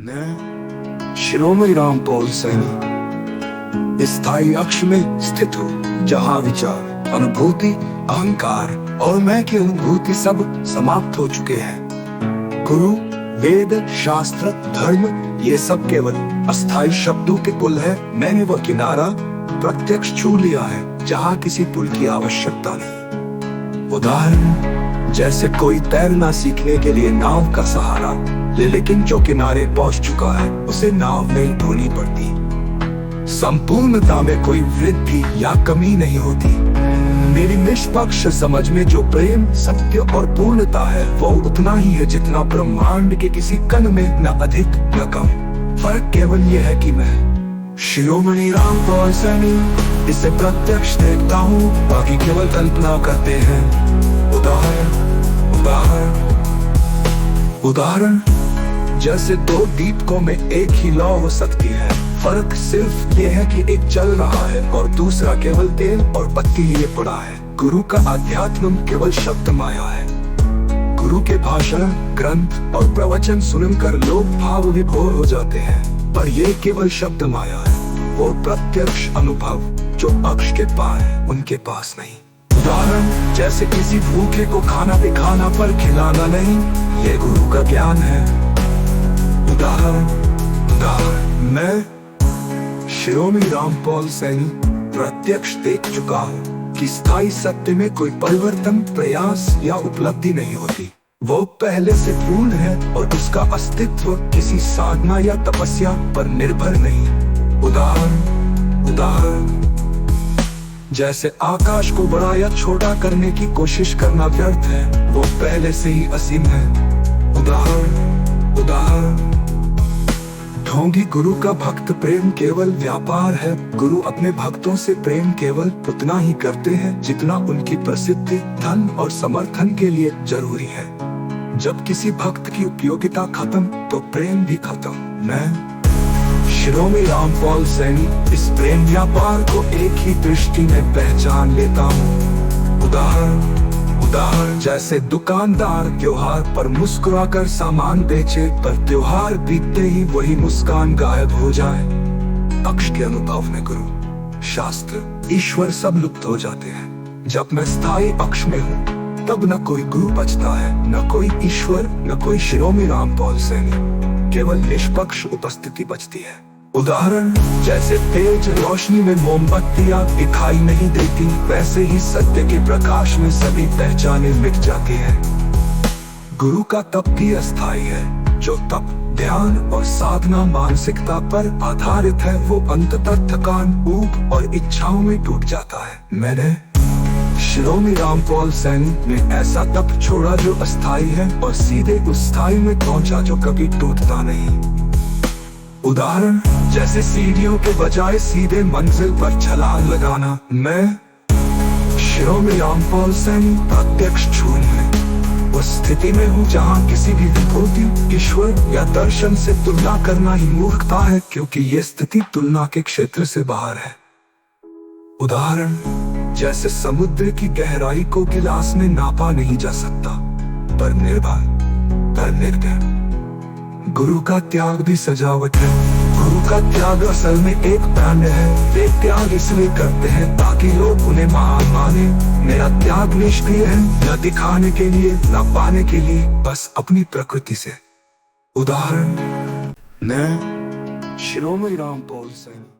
मैं शिरोमणि रामपाल सैनी स्थायी अक्ष में स्थित हूँ, जहाँ विचार, अनुभूति, अहंकार और मैं की अनुभूति सब समाप्त हो चुके हैं। गुरु, वेद, शास्त्र, धर्म ये सब केवल अस्थायी शब्दों के पुल है। मैंने वह किनारा प्रत्यक्ष छू लिया है जहाँ किसी पुल की आवश्यकता नहीं। उदाहरण, जैसे कोई तैरना सीखने के लिए नाव का सहारा ले, लेकिन जो किनारे पहुंच चुका है उसे नाव नहीं ढोनी पड़ती। संपूर्णता में कोई वृद्धि या कमी नहीं होती। मेरी निष्पक्ष समझ में जो प्रेम, सत्य और पूर्णता है वो उतना ही है जितना ब्रह्मांड के किसी कण में, न अधिक न कम। फर्क केवल ये है कि मैं शिरोमणि रामपाल सैनी इसे प्रत्यक्ष देखता हूँ, बाकी केवल कल्पना करते हैं। उदाहरण, जैसे दो दीपकों में एक ही लौ हो सकती है। फर्क सिर्फ ये है कि एक जल रहा है और दूसरा केवल तेल और बत्ती लिए पड़ा है। गुरु का अध्यात्म केवल शब्द माया है। गुरु के भाषण, ग्रंथ और प्रवचन सुनकर लोग भाव विभोर हो जाते हैं, पर ये केवल शब्द माया है। वो प्रत्यक्ष अनुभव जो अक्ष के पार है, उनके पास नहीं। उदाहरण, जैसे किसी भूखे को खाना दिखाना पर खिलाना नहीं, ये गुरु का ज्ञान है। उदाहरण, मैं शिरोमणि रामपाल सैनी प्रत्यक्ष देख चुका हूँ कि स्थायी सत्य में कोई परिवर्तन, प्रयास या उपलब्धि नहीं होती। वो पहले से पूर्ण है और उसका अस्तित्व किसी साधना या तपस्या पर निर्भर नहीं। उदाहरण, जैसे आकाश को बड़ा या छोटा करने की कोशिश करना व्यर्थ है, वो पहले से ही असीम है। उदाहरण, ढोंगी गुरु का भक्त प्रेम केवल व्यापार है। गुरु अपने भक्तों से प्रेम केवल उतना ही करते हैं जितना उनकी प्रसिद्धि, धन और समर्थन के लिए जरूरी है। जब किसी भक्त की उपयोगिता खत्म तो प्रेम भी खत्म। मैं शिरोमणि रामपाल सैनी इस प्रेम व्यापार को एक ही दृष्टि में पहचान लेता हूँ। उदाहरण, जैसे दुकानदार त्योहार पर मुस्कुराकर सामान बेचे, पर त्योहार बीतते ही वही मुस्कान गायब हो जाए। अक्ष के अनुभव में गुरु, शास्त्र, ईश्वर सब लुप्त हो जाते हैं। जब मैं स्थायी अक्ष में हूँ तब न कोई गुरु बचता है, न कोई ईश्वर, न कोई शिरोमणि रामपाल सैनी। केवल निष्पक्ष उपस्थिति बचती है। उदाहरण, जैसे तेज रोशनी में मोमबत्तियां दिखाई नहीं देती, वैसे ही सत्य के प्रकाश में सभी पहचाने मिट जाती हैं। गुरु का तप भी अस्थायी है। जो तप, ध्यान और साधना मानसिकता पर आधारित है, वो अंततः थकान, ऊब और इच्छाओं में टूट जाता है। मैंने शिरोमणि रामपाल सैनी में ऐसा तप छोड़ा जो अस्थायी है और सीधे उस स्थायी में पहुंचा जो कभी टूटता नहीं। उदाहरण, जैसे सीढ़ियों के बजाय सीधे मंजिल पर छलांग लगाना। मैं शिरोमणि रामपाल सैनी प्रत्यक्ष छूने में उस स्थिति में हूँ जहाँ किसी भी विभूति, ईश्वर या दर्शन से तुलना करना ही मूर्खता है, क्योंकि ये स्थिति तुलना के क्षेत्र से बाहर है। उदाहरण, जैसे समुद्र की गहराई को गिलास में नापा नहीं जा सकता, पर निर्भय गुरु का त्याग भी सजावट है। गुरु का त्याग असल में एक ब्रांड है। वे त्याग इसलिए करते हैं ताकि लोग उन्हें महान माने। मेरा त्याग निष्क्रिय है, न दिखाने के लिए, न पाने के लिए, बस अपनी प्रकृति से। उदाहरण, मैं शिरोमणि रामपाल सैनी।